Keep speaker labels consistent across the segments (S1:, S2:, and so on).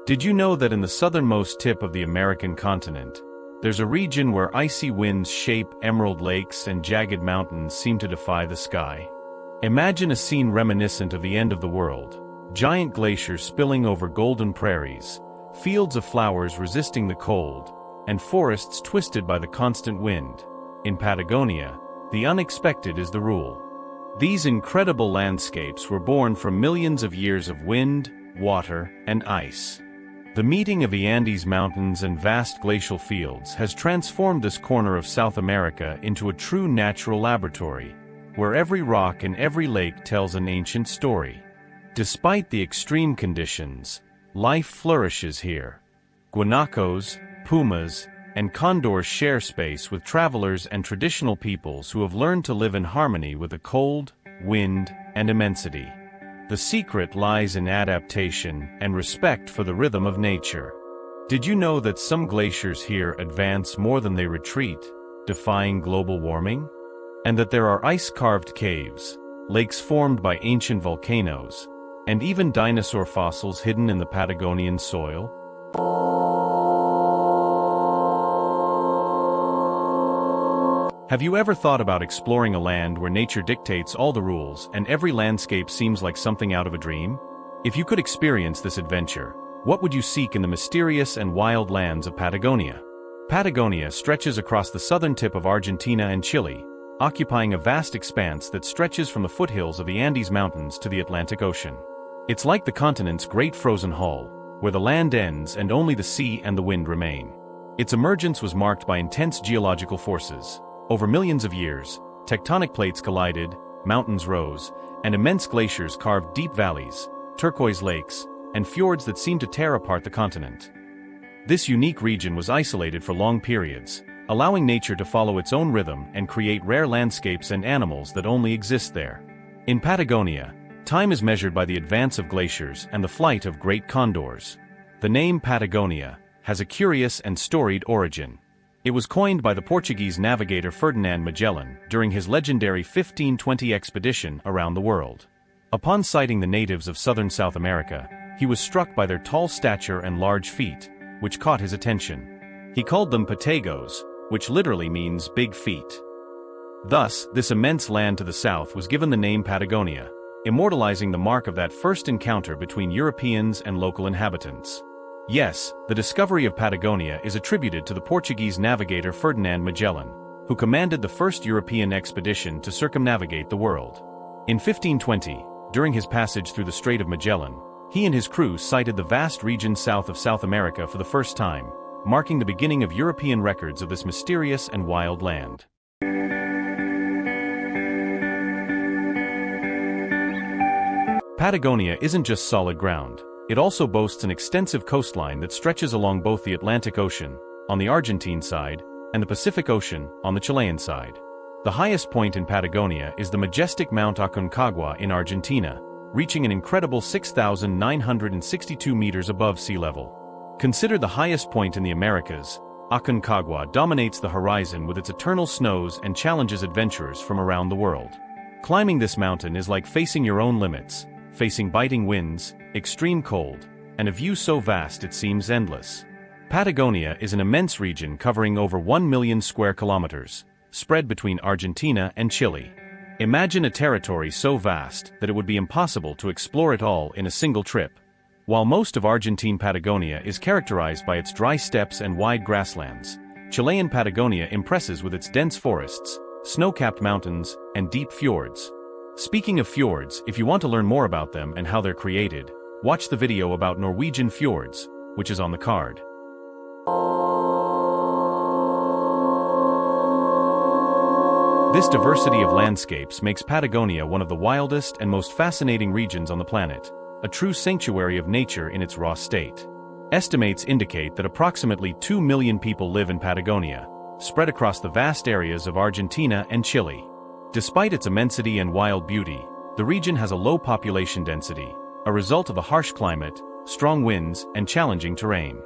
S1: Did you know that in the southernmost tip of the American continent, there's a region where icy winds shape emerald lakes and jagged mountains seem to defy the sky? Imagine a scene reminiscent of the end of the world. Giant glaciers spilling over golden prairies, fields of flowers resisting the cold, and forests twisted by the constant wind. In Patagonia, the unexpected is the rule. These incredible landscapes were born from millions of years of wind, water, and ice. The meeting of the Andes Mountains and vast glacial fields has transformed this corner of South America into a true natural laboratory, where every rock and every lake tells an ancient story. Despite the extreme conditions, life flourishes here. Guanacos, pumas, and condors share space with travelers and traditional peoples who have learned to live in harmony with the cold, wind, and immensity. The secret lies in adaptation and respect for the rhythm of nature. Did you know that some glaciers here advance more than they retreat, defying global warming? And that there are ice-carved caves, lakes formed by ancient volcanoes, and even dinosaur fossils hidden in the Patagonian soil? Have you ever thought about exploring a land where nature dictates all the rules and every landscape seems like something out of a dream? If you could experience this adventure, what would you seek in the mysterious and wild lands of Patagonia? Patagonia stretches across the southern tip of Argentina and Chile, occupying a vast expanse that stretches from the foothills of the Andes Mountains to the Atlantic Ocean. It's like the continent's great frozen hall, where the land ends and only the sea and the wind remain. Its emergence was marked by intense geological forces. Over millions of years, tectonic plates collided, mountains rose, and immense glaciers carved deep valleys, turquoise lakes, and fjords that seemed to tear apart the continent. This unique region was isolated for long periods, allowing nature to follow its own rhythm and create rare landscapes and animals that only exist there. In Patagonia, time is measured by the advance of glaciers and the flight of great condors. The name Patagonia has a curious and storied origin. It was coined by the Portuguese navigator Ferdinand Magellan during his legendary 1520 expedition around the world. Upon sighting the natives of southern South America, he was struck by their tall stature and large feet, which caught his attention. He called them Patagos, which literally means big feet. Thus, this immense land to the south was given the name Patagonia, immortalizing the mark of that first encounter between Europeans and local inhabitants. Yes, the discovery of Patagonia is attributed to the Portuguese navigator Ferdinand Magellan, who commanded the first European expedition to circumnavigate the world. In 1520, during his passage through the Strait of Magellan, he and his crew sighted the vast region south of South America for the first time, marking the beginning of European records of this mysterious and wild land. Patagonia isn't just solid ground. It also boasts an extensive coastline that stretches along both the Atlantic Ocean, on the Argentine side, and the Pacific Ocean, on the Chilean side. The highest point in Patagonia is the majestic Mount Aconcagua in Argentina, reaching an incredible 6,962 meters above sea level. Considered the highest point in the Americas, Aconcagua dominates the horizon with its eternal snows and challenges adventurers from around the world. Climbing this mountain is like facing your own limits, facing biting winds, extreme cold, and a view so vast it seems endless. Patagonia is an immense region covering over 1 million square kilometers, spread between Argentina and Chile. Imagine a territory so vast that it would be impossible to explore it all in a single trip. While most of Argentine Patagonia is characterized by its dry steppes and wide grasslands, Chilean Patagonia impresses with its dense forests, snow-capped mountains, and deep fjords. Speaking of fjords, if you want to learn more about them and how they're created, watch the video about Norwegian fjords, which is on the card. This diversity of landscapes makes Patagonia one of the wildest and most fascinating regions on the planet, a true sanctuary of nature in its raw state. Estimates indicate that approximately 2 million people live in Patagonia, spread across the vast areas of Argentina and Chile. Despite its immensity and wild beauty, the region has a low population density, a result of a harsh climate, strong winds, and challenging terrain.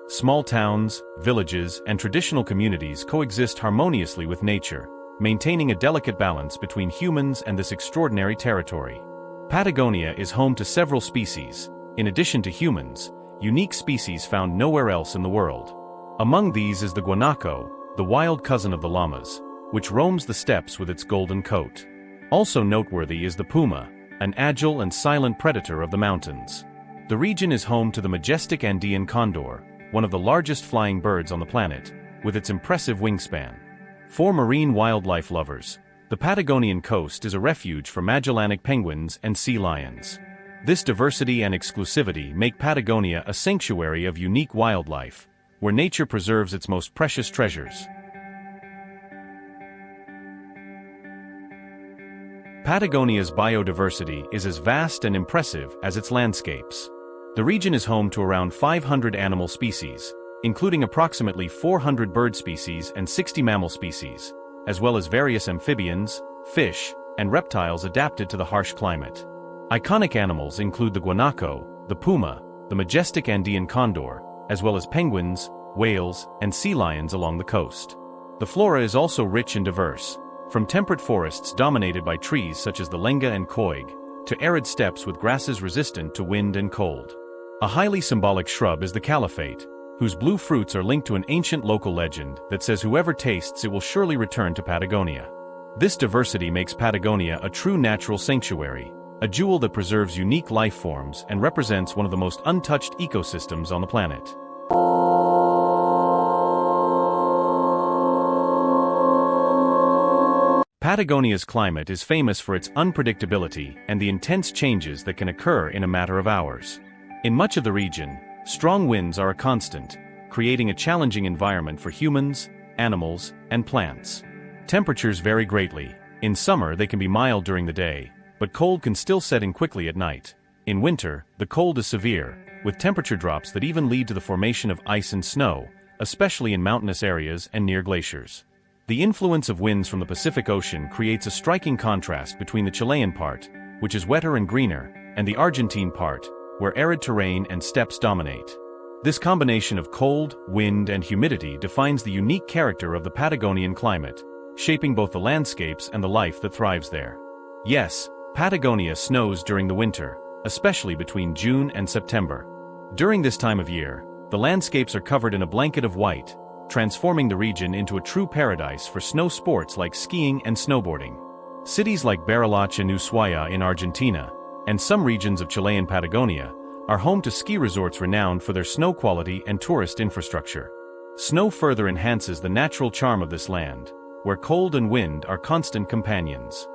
S1: Small towns, villages, and traditional communities coexist harmoniously with nature, maintaining a delicate balance between humans and this extraordinary territory. Patagonia is home to several species. In addition to humans, unique species found nowhere else in the world. Among these is the guanaco, the wild cousin of the llamas, which roams the steppes with its golden coat. Also noteworthy is the puma, an agile and silent predator of the mountains. The region is home to the majestic Andean condor, one of the largest flying birds on the planet, with its impressive wingspan. For marine wildlife lovers, the Patagonian coast is a refuge for Magellanic penguins and sea lions. This diversity and exclusivity make Patagonia a sanctuary of unique wildlife, where nature preserves its most precious treasures. Patagonia's biodiversity is as vast and impressive as its landscapes. The region is home to around 500 animal species, including approximately 400 bird species and 60 mammal species, as well as various amphibians, fish, and reptiles adapted to the harsh climate. Iconic animals include the guanaco, the puma, the majestic Andean condor, as well as penguins, whales, and sea lions along the coast. The flora is also rich and diverse, from temperate forests dominated by trees such as the lenga and coig, to arid steppes with grasses resistant to wind and cold. A highly symbolic shrub is the caliphate, whose blue fruits are linked to an ancient local legend that says whoever tastes it will surely return to Patagonia. This diversity makes Patagonia a true natural sanctuary, a jewel that preserves unique life forms and represents one of the most untouched ecosystems on the planet. Patagonia's climate is famous for its unpredictability and the intense changes that can occur in a matter of hours. In much of the region, strong winds are a constant, creating a challenging environment for humans, animals, and plants. Temperatures vary greatly. In summer, they can be mild during the day, but cold can still set in quickly at night. In winter, the cold is severe, with temperature drops that even lead to the formation of ice and snow, especially in mountainous areas and near glaciers. The influence of winds from the Pacific Ocean creates a striking contrast between the Chilean part, which is wetter and greener, and the Argentine part, where arid terrain and steppes dominate. This combination of cold, wind, and humidity defines the unique character of the Patagonian climate, shaping both the landscapes and the life that thrives there. Yes, Patagonia snows during the winter, especially between June and September. During this time of year, the landscapes are covered in a blanket of white, transforming the region into a true paradise for snow sports like skiing and snowboarding. Cities like Bariloche and Ushuaia in Argentina, and some regions of Chilean Patagonia, are home to ski resorts renowned for their snow quality and tourist infrastructure. Snow further enhances the natural charm of this land, where cold and wind are constant companions.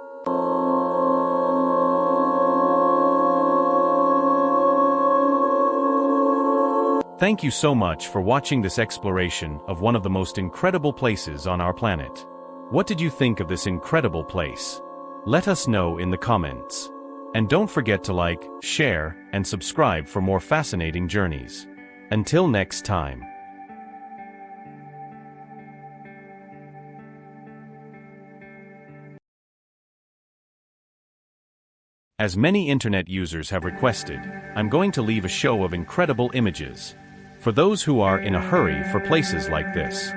S1: Thank you so much for watching this exploration of one of the most incredible places on our planet. What did you think of this incredible place? Let us know in the comments. And don't forget to like, share, and subscribe for more fascinating journeys. Until next time. As many internet users have requested, I'm going to leave a show of incredible images for those who are in a hurry for places like this.